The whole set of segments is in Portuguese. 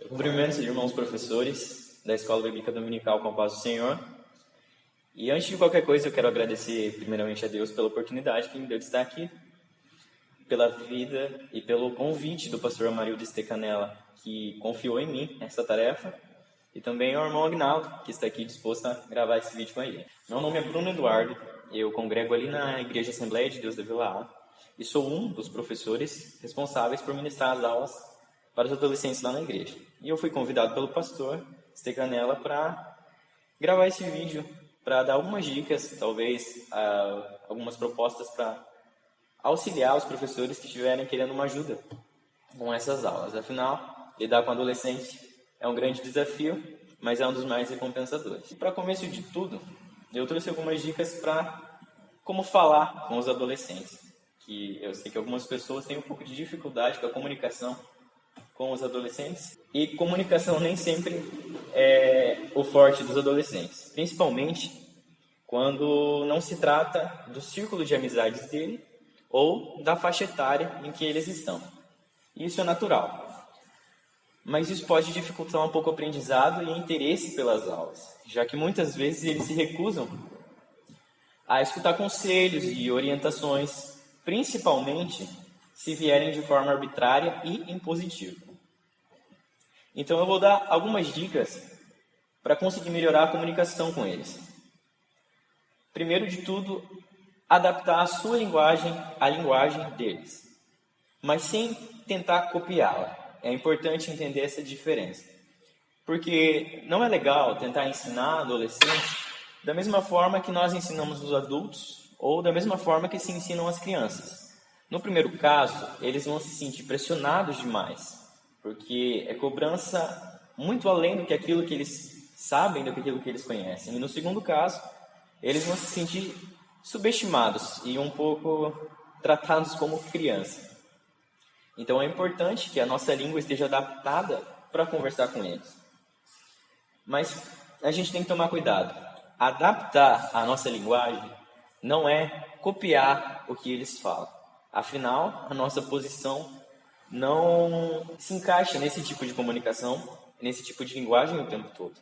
Cumprimentos, irmãos professores da Escola Bíblica Dominical com a Paz do Senhor. E antes de qualquer coisa, eu quero agradecer primeiramente a Deus pela oportunidade que me deu de estar aqui, pela vida e pelo convite do pastor Amarildo Stecanella, que confiou em mim essa tarefa, e também ao irmão Agnaldo, que está aqui disposto a gravar esse vídeo com a gente. Meu nome é Bruno Eduardo, eu congrego ali na Igreja Assembleia de Deus da Vila A, e sou um dos professores responsáveis por ministrar as aulas para os adolescentes lá na igreja. E eu fui convidado pelo pastor Stecanella para gravar esse vídeo, para dar algumas dicas, talvez algumas propostas para auxiliar os professores que estiverem querendo uma ajuda com essas aulas. Afinal, lidar com adolescente é um grande desafio, mas é um dos mais recompensadores. E para começo de tudo, eu trouxe algumas dicas para como falar com os adolescentes, que eu sei que algumas pessoas têm um pouco de dificuldade com a comunicação com os adolescentes, e comunicação nem sempre é o forte dos adolescentes, principalmente quando não se trata do círculo de amizades dele ou da faixa etária em que eles estão. Isso é natural, mas isso pode dificultar um pouco o aprendizado e o interesse pelas aulas, já que muitas vezes eles se recusam a escutar conselhos e orientações, principalmente se vierem de forma arbitrária e impositiva. Então eu vou dar algumas dicas para conseguir melhorar a comunicação com eles. Primeiro de tudo, adaptar a sua linguagem à linguagem deles, mas sem tentar copiá-la. É importante entender essa diferença, porque não é legal tentar ensinar adolescentes da mesma forma que nós ensinamos os adultos ou da mesma forma que se ensinam as crianças. No primeiro caso, eles vão se sentir pressionados demais, porque é cobrança muito além do que aquilo que eles sabem, do que aquilo que eles conhecem. E no segundo caso, eles vão se sentir subestimados e um pouco tratados como criança. Então é importante que a nossa língua esteja adaptada para conversar com eles. Mas a gente tem que tomar cuidado. Adaptar a nossa linguagem não é copiar o que eles falam. Afinal, a nossa posição não se encaixa nesse tipo de comunicação, nesse tipo de linguagem o tempo todo.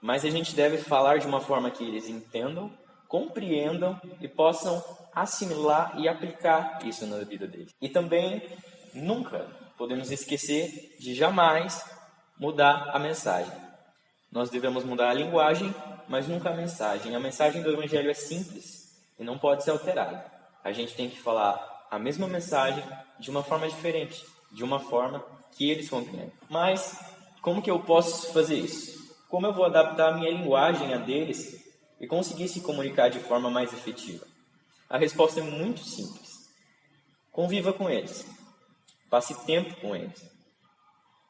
Mas a gente deve falar de uma forma que eles entendam, compreendam e possam assimilar e aplicar isso na vida deles. E também, nunca podemos esquecer de jamais mudar a mensagem. Nós devemos mudar a linguagem, mas nunca a mensagem. A mensagem do Evangelho é simples e não pode ser alterada. A gente tem que falar a mesma mensagem de uma forma diferente, de uma forma que eles compreendem. Mas como que eu posso fazer isso? Como eu vou adaptar a minha linguagem a deles e conseguir se comunicar de forma mais efetiva? A resposta é muito simples. Conviva com eles. Passe tempo com eles.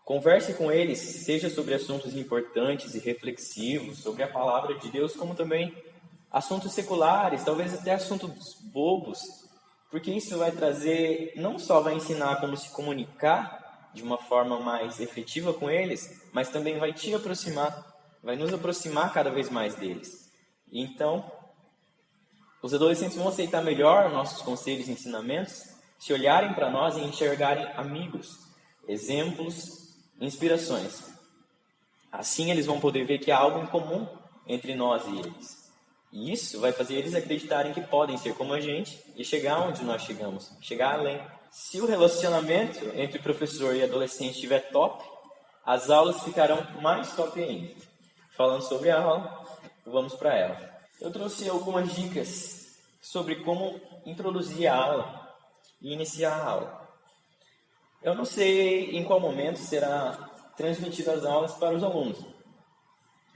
Converse com eles, seja sobre assuntos importantes e reflexivos, sobre a palavra de Deus, como também assuntos seculares, talvez até assuntos bobos, porque isso vai trazer, não só vai ensinar como se comunicar de uma forma mais efetiva com eles, mas também vai te aproximar, vai nos aproximar cada vez mais deles. Então, os adolescentes vão aceitar melhor nossos conselhos e ensinamentos se olharem para nós e enxergarem amigos, exemplos, inspirações. Assim eles vão poder ver que há algo em comum entre nós e eles. E isso vai fazer eles acreditarem que podem ser como a gente e chegar onde nós chegamos, chegar além. Se o relacionamento entre professor e adolescente estiver top, as aulas ficarão mais top ainda. Falando sobre a aula, vamos para ela. Eu trouxe algumas dicas sobre como introduzir a aula e iniciar a aula. Eu não sei em qual momento será transmitidas as aulas para os alunos,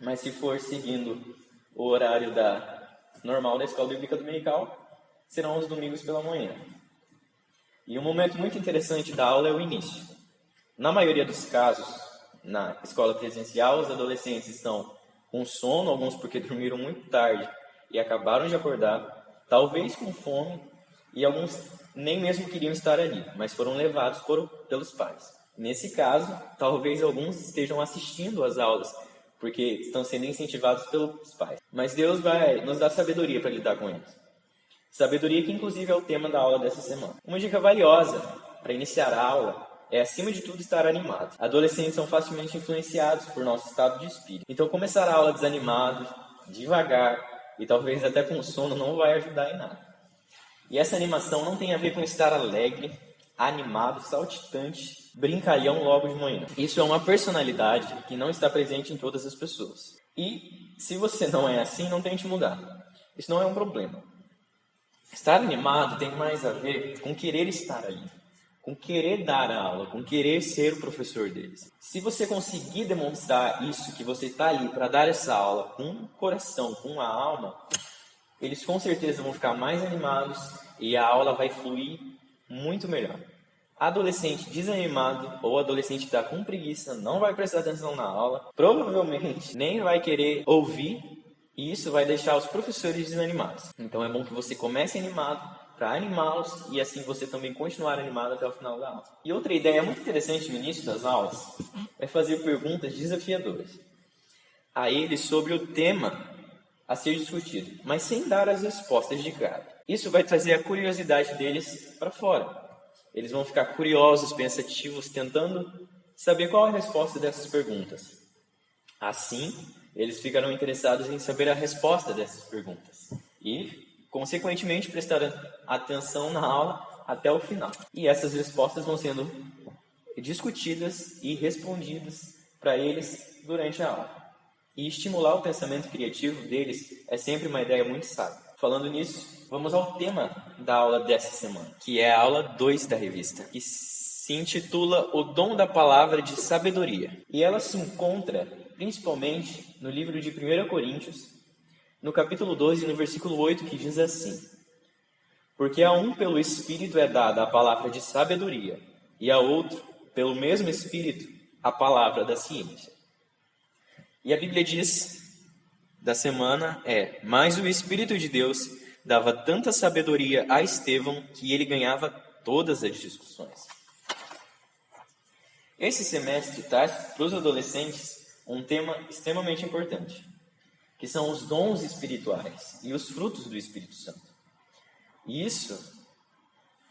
mas se for seguindo o horário normal da Escola Bíblica Dominical, serão os domingos pela manhã. E um momento muito interessante da aula é o início. Na maioria dos casos, na escola presencial, os adolescentes estão com sono, alguns porque dormiram muito tarde e acabaram de acordar, talvez com fome, e alguns nem mesmo queriam estar ali, mas foram levados pelos pais. Nesse caso, talvez alguns estejam assistindo às aulas, porque estão sendo incentivados pelos pais. Mas Deus vai nos dar sabedoria para lidar com eles. Sabedoria que, inclusive, é o tema da aula dessa semana. Uma dica valiosa para iniciar a aula é, acima de tudo, estar animado. Adolescentes são facilmente influenciados por nosso estado de espírito. Então, começar a aula desanimado, devagar e talvez até com sono não vai ajudar em nada. E essa animação não tem a ver com estar alegre, animado, saltitante, brincalhão logo de manhã. Isso é uma personalidade que não está presente em todas as pessoas. E se você não é assim, não tente mudar. Isso não é um problema. Estar animado tem mais a ver com querer estar ali, com querer dar a aula, com querer ser o professor deles. Se você conseguir demonstrar isso, que você está ali para dar essa aula com o coração, com a alma, eles com certeza vão ficar mais animados e a aula vai fluir muito melhor. Adolescente desanimado ou adolescente que está com preguiça não vai prestar atenção na aula, provavelmente nem vai querer ouvir, e isso vai deixar os professores desanimados. Então é bom que você comece animado para animá-los e assim você também continuar animado até o final da aula. E outra ideia muito interessante no início das aulas é fazer perguntas desafiadoras a eles sobre o tema a ser discutido, mas sem dar as respostas de cara. Isso vai trazer a curiosidade deles para fora. Eles vão ficar curiosos, pensativos, tentando saber qual é a resposta dessas perguntas. Assim, eles ficarão interessados em saber a resposta dessas perguntas e, consequentemente, prestar atenção na aula até o final. E essas respostas vão sendo discutidas e respondidas para eles durante a aula. E estimular o pensamento criativo deles é sempre uma ideia muito sábia. Falando nisso, vamos ao tema da aula dessa semana, que é a aula 2 da revista, que se intitula O Dom da Palavra de Sabedoria. E ela se encontra principalmente no livro de 1 Coríntios, no capítulo 12, no versículo 8, que diz assim: Porque a um pelo Espírito é dada a palavra de sabedoria, e a outro, pelo mesmo Espírito, a palavra da ciência. E a Bíblia diz, da semana, mas o Espírito de Deus dava tanta sabedoria a Estevão que ele ganhava todas as discussões. Esse semestre traz para os adolescentes um tema extremamente importante, que são os dons espirituais e os frutos do Espírito Santo. E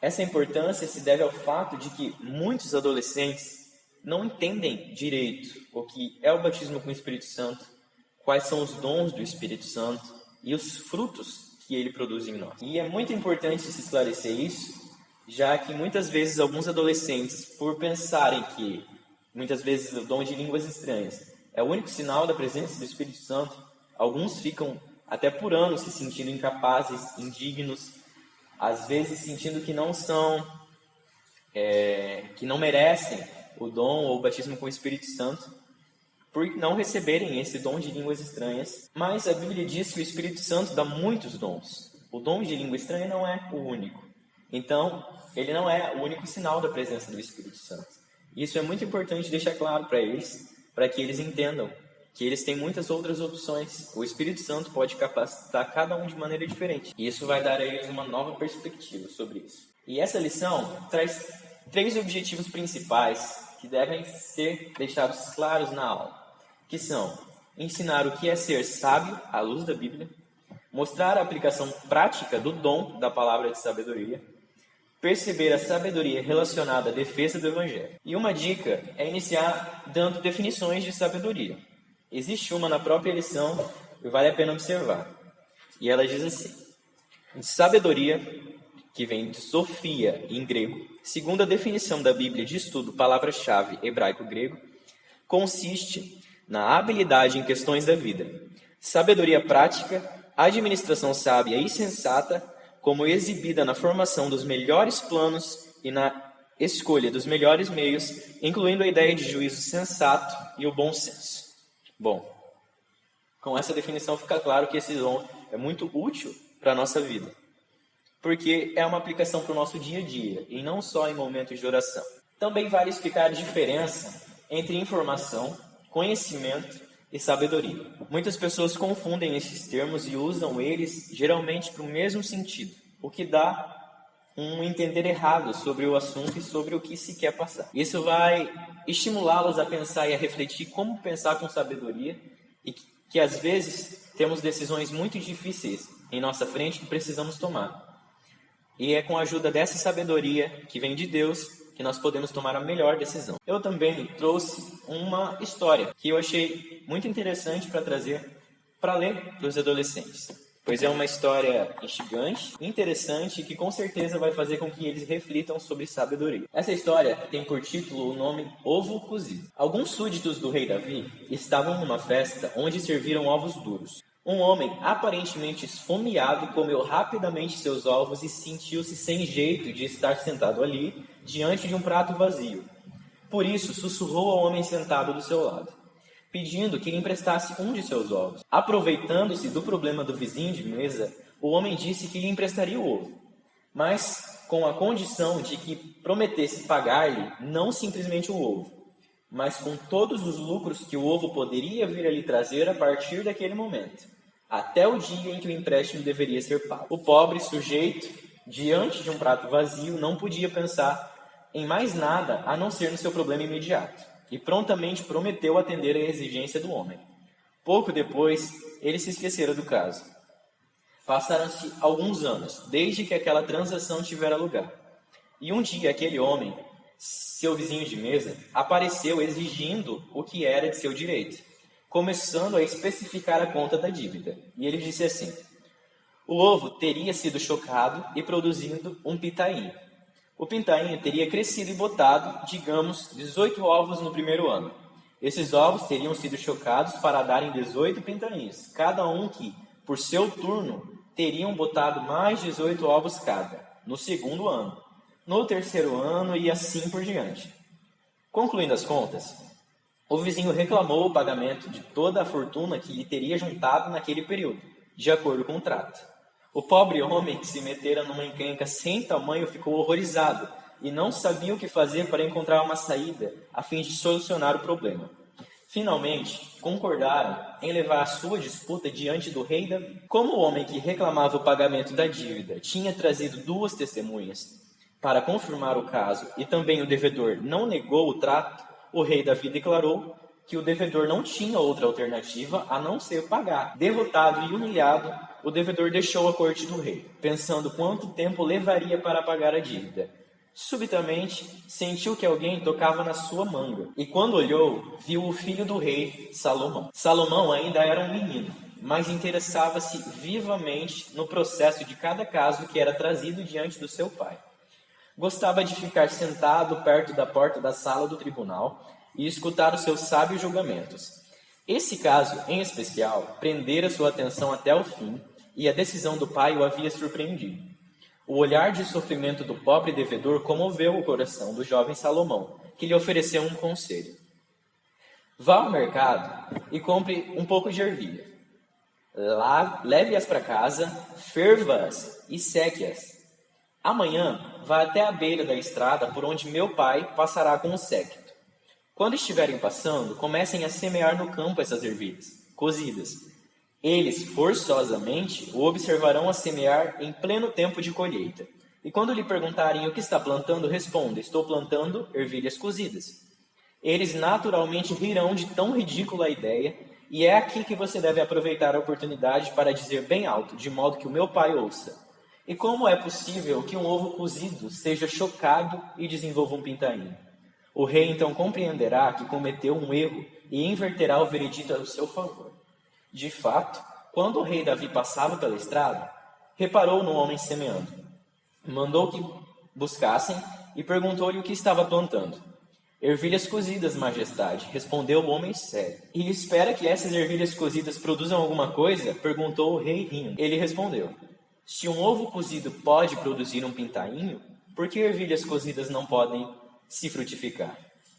essa importância se deve ao fato de que muitos adolescentes não entendem direito o que é o batismo com o Espírito Santo, quais são os dons do Espírito Santo e os frutos que ele produz em nós. E é muito importante se esclarecer isso, já que muitas vezes alguns adolescentes, por pensarem que muitas vezes o dom de línguas estranhas é o único sinal da presença do Espírito Santo, alguns ficam até por anos se sentindo incapazes, indignos, às vezes sentindo que não são, que não merecem o dom ou o batismo com o Espírito Santo, por não receberem esse dom de línguas estranhas. Mas a Bíblia diz que o Espírito Santo dá muitos dons. O dom de língua estranha não é o único. Então, ele não é o único sinal da presença do Espírito Santo. Isso é muito importante deixar claro para eles, para que eles entendam que eles têm muitas outras opções. O Espírito Santo pode capacitar cada um de maneira diferente. E isso vai dar a eles uma nova perspectiva sobre isso. E essa lição traz 3 objetivos principais que devem ser deixados claros na aula, que são ensinar o que é ser sábio à luz da Bíblia, mostrar a aplicação prática do dom da palavra de sabedoria, perceber a sabedoria relacionada à defesa do Evangelho. E uma dica é iniciar dando definições de sabedoria. Existe uma na própria lição e vale a pena observar. E ela diz assim: sabedoria, que vem de Sofia em grego, segundo a definição da Bíblia de estudo palavra-chave hebraico-grego, consiste na habilidade em questões da vida, sabedoria prática, administração sábia e sensata, como exibida na formação dos melhores planos e na escolha dos melhores meios, incluindo a ideia de juízo sensato e o bom senso. Bom, com essa definição fica claro que esse dom é muito útil para a nossa vida, porque é uma aplicação para o nosso dia a dia, e não só em momentos de oração. Também vale explicar a diferença entre informação, conhecimento e sabedoria. Muitas pessoas confundem esses termos e usam eles geralmente para o mesmo sentido, o que dá um entender errado sobre o assunto e sobre o que se quer passar. Isso vai estimulá-los a pensar e a refletir como pensar com sabedoria, e que às vezes temos decisões muito difíceis em nossa frente que precisamos tomar. E é com a ajuda dessa sabedoria que vem de Deus que nós podemos tomar a melhor decisão. Eu também trouxe uma história que eu achei muito interessante para trazer para ler para os adolescentes, pois é uma história instigante, interessante e que com certeza vai fazer com que eles reflitam sobre sabedoria. Essa história tem por título o nome Ovo Cozido. Alguns súditos do rei Davi estavam numa festa onde serviram ovos duros. Um homem aparentemente esfomeado comeu rapidamente seus ovos e sentiu-se sem jeito de estar sentado ali, diante de um prato vazio. Por isso, sussurrou ao homem sentado do seu lado, pedindo que lhe emprestasse um de seus ovos. Aproveitando-se do problema do vizinho de mesa, o homem disse que lhe emprestaria o ovo, mas com a condição de que prometesse pagar-lhe não simplesmente o ovo, mas com todos os lucros que o ovo poderia vir a lhe trazer a partir daquele momento, até o dia em que o empréstimo deveria ser pago. O pobre sujeito, diante de um prato vazio, não podia pensar em mais nada a não ser no seu problema imediato, e prontamente prometeu atender à exigência do homem. Pouco depois, ele se esquecera do caso. Passaram-se alguns anos, desde que aquela transação tivera lugar. E um dia aquele homem, seu vizinho de mesa, apareceu exigindo o que era de seu direito, começando a especificar a conta da dívida. E ele disse assim: o ovo teria sido chocado e produzindo um pitainho. O pintainho teria crescido e botado, digamos, 18 ovos no primeiro ano. Esses ovos teriam sido chocados para darem 18 pintainhos, cada um que, por seu turno, teriam botado mais 18 ovos cada, no segundo ano, no terceiro ano e assim por diante. Concluindo as contas, o vizinho reclamou o pagamento de toda a fortuna que lhe teria juntado naquele período, de acordo com o trato. O pobre homem que se metera numa encrenca sem tamanho ficou horrorizado e não sabia o que fazer para encontrar uma saída a fim de solucionar o problema. Finalmente, concordaram em levar a sua disputa diante do rei Davi. Como o homem que reclamava o pagamento da dívida tinha trazido 2 testemunhas para confirmar o caso e também o devedor não negou o trato, o rei Davi declarou que o devedor não tinha outra alternativa a não ser pagar. Derrotado e humilhado, o devedor deixou a corte do rei, pensando quanto tempo levaria para pagar a dívida. Subitamente, sentiu que alguém tocava na sua manga, e quando olhou, viu o filho do rei, Salomão. Salomão ainda era um menino, mas interessava-se vivamente no processo de cada caso que era trazido diante do seu pai. Gostava de ficar sentado perto da porta da sala do tribunal e escutar os seus sábios julgamentos. Esse caso, em especial, prendera sua atenção até o fim, e a decisão do pai o havia surpreendido. O olhar de sofrimento do pobre devedor comoveu o coração do jovem Salomão, que lhe ofereceu um conselho. Vá ao mercado e compre um pouco de ervilha. Leve-as para casa, ferva-as e seque-as. Amanhã, vá até a beira da estrada por onde meu pai passará com o séquito. Quando estiverem passando, comecem a semear no campo essas ervilhas, cozidas. Eles, forçosamente, o observarão a semear em pleno tempo de colheita. E quando lhe perguntarem o que está plantando, responda: estou plantando ervilhas cozidas. Eles naturalmente rirão de tão ridícula a ideia, e é aqui que você deve aproveitar a oportunidade para dizer bem alto, de modo que o meu pai ouça. E como é possível que um ovo cozido seja chocado e desenvolva um pintainho? O rei então compreenderá que cometeu um erro e inverterá o veredito a seu favor. De fato, quando o rei Davi passava pela estrada, reparou no homem semeando. Mandou que buscassem e perguntou-lhe o que estava plantando. Ervilhas cozidas, majestade, respondeu o homem sério. E espera que essas ervilhas cozidas produzam alguma coisa? Perguntou o rei rindo. Ele respondeu: se um ovo cozido pode produzir um pintainho, por que ervilhas cozidas não podem se frutificar?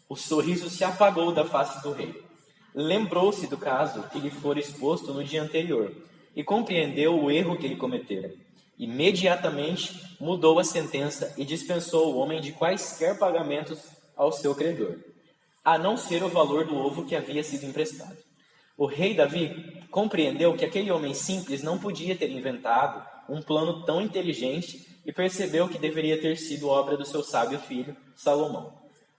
O sorriso se apagou da face do rei. Lembrou-se do caso que lhe fora exposto no dia anterior e compreendeu o erro que ele cometera. Imediatamente mudou a sentença e dispensou o homem de quaisquer pagamentos ao seu credor, a não ser o valor do ovo que havia sido emprestado. O rei Davi compreendeu que aquele homem simples não podia ter inventado um plano tão inteligente e percebeu que deveria ter sido obra do seu sábio filho, Salomão.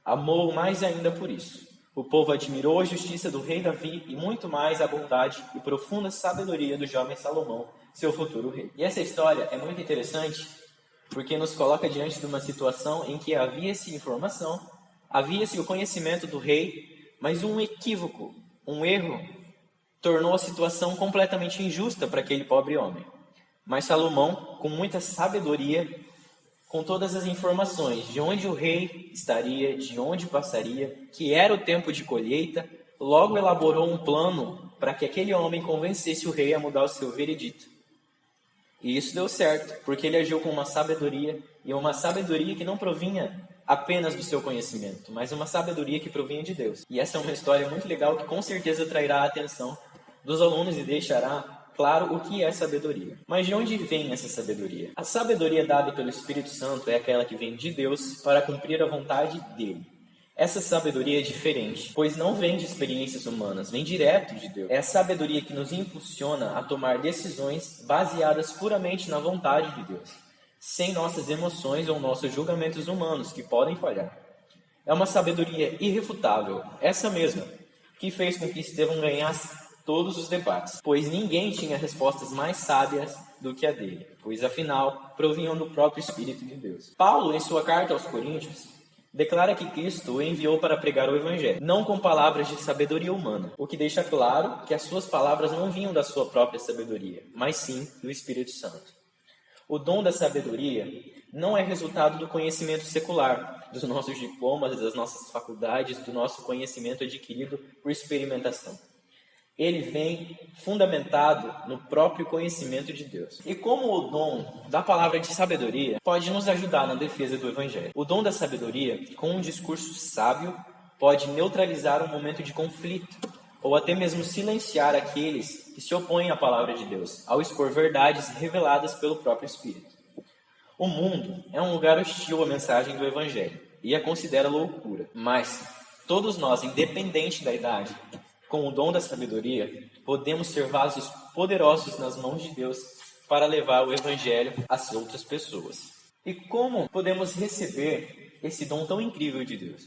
Amou-o mais ainda por isso. O povo admirou a justiça do rei Davi e muito mais a bondade e profunda sabedoria do jovem Salomão, seu futuro rei. E essa história é muito interessante porque nos coloca diante de uma situação em que havia-se informação, havia-se o conhecimento do rei, mas um equívoco, um erro, tornou a situação completamente injusta para aquele pobre homem. Mas Salomão, com muita sabedoria, com todas as informações de onde o rei estaria, de onde passaria, que era o tempo de colheita, logo elaborou um plano para que aquele homem convencesse o rei a mudar o seu veredito. E isso deu certo, porque ele agiu com uma sabedoria, e uma sabedoria que não provinha apenas do seu conhecimento, mas uma sabedoria que provinha de Deus. E essa é uma história muito legal que com certeza atrairá a atenção dos alunos e deixará claro o que é sabedoria. Mas de onde vem essa sabedoria? A sabedoria dada pelo Espírito Santo é aquela que vem de Deus para cumprir a vontade dele. Essa sabedoria é diferente, pois não vem de experiências humanas, vem direto de Deus. É a sabedoria que nos impulsiona a tomar decisões baseadas puramente na vontade de Deus, sem nossas emoções ou nossos julgamentos humanos, que podem falhar. É uma sabedoria irrefutável, essa mesma, que fez com que Estevão ganhasse todos os debates, pois ninguém tinha respostas mais sábias do que a dele, pois afinal provinham do próprio Espírito de Deus. Paulo, em sua carta aos Coríntios, declara que Cristo o enviou para pregar o Evangelho, não com palavras de sabedoria humana, o que deixa claro que as suas palavras não vinham da sua própria sabedoria, mas sim do Espírito Santo. O dom da sabedoria não é resultado do conhecimento secular, dos nossos diplomas, das nossas faculdades, do nosso conhecimento adquirido por experimentação. Ele vem fundamentado no próprio conhecimento de Deus. E como o dom da palavra de sabedoria pode nos ajudar na defesa do Evangelho? O dom da sabedoria, com um discurso sábio, pode neutralizar um momento de conflito, ou até mesmo silenciar aqueles que se opõem à palavra de Deus, ao expor verdades reveladas pelo próprio Espírito. O mundo é um lugar hostil à mensagem do Evangelho e a considera loucura. Mas todos nós, independente da idade, com o dom da sabedoria, podemos ser vasos poderosos nas mãos de Deus para levar o Evangelho às outras pessoas. E como podemos receber esse dom tão incrível de Deus?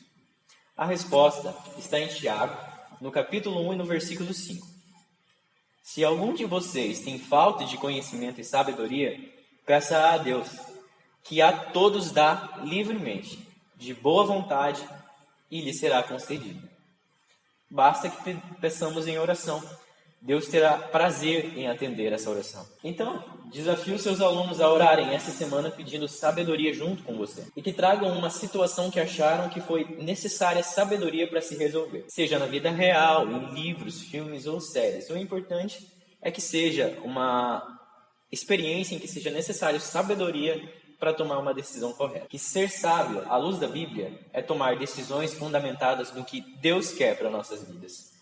A resposta está em Tiago, no capítulo 1 e no versículo 5. Se algum de vocês tem falta de conhecimento e sabedoria, peça a Deus, que a todos dá livremente, de boa vontade, e lhe será concedido. Basta que peçamos em oração. Deus terá prazer em atender essa oração. Então, desafio seus alunos a orarem essa semana pedindo sabedoria junto com você. E que tragam uma situação que acharam que foi necessária sabedoria para se resolver. Seja na vida real, em livros, filmes ou séries. O importante é que seja uma experiência em que seja necessário sabedoria para tomar uma decisão correta. Que ser sábio, à luz da Bíblia, é tomar decisões fundamentadas no que Deus quer para nossas vidas.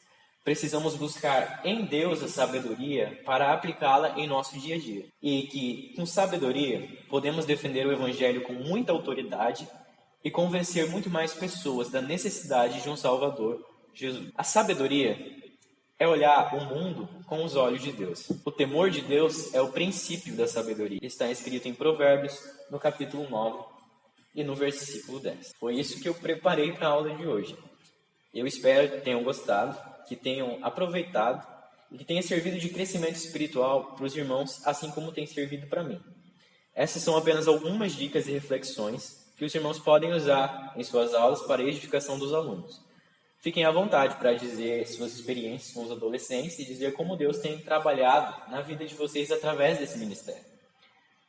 Precisamos buscar em Deus a sabedoria para aplicá-la em nosso dia a dia. E que, com sabedoria, podemos defender o Evangelho com muita autoridade e convencer muito mais pessoas da necessidade de um Salvador, Jesus. A sabedoria é olhar o mundo com os olhos de Deus. O temor de Deus é o princípio da sabedoria. Está escrito em Provérbios, no capítulo 9 e no versículo 10. Foi isso que eu preparei para a aula de hoje. Eu espero que tenham gostado, que tenham aproveitado e que tenha servido de crescimento espiritual para os irmãos, assim como tem servido para mim. Essas são apenas algumas dicas e reflexões que os irmãos podem usar em suas aulas para a edificação dos alunos. Fiquem à vontade para dizer suas experiências com os adolescentes e dizer como Deus tem trabalhado na vida de vocês através desse ministério.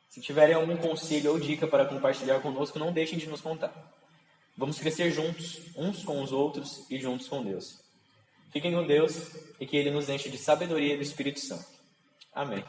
Se tiverem algum conselho ou dica para compartilhar conosco, não deixem de nos contar. Vamos crescer juntos, uns com os outros e juntos com Deus. Fiquem com Deus e que Ele nos enche de sabedoria do Espírito Santo. Amém.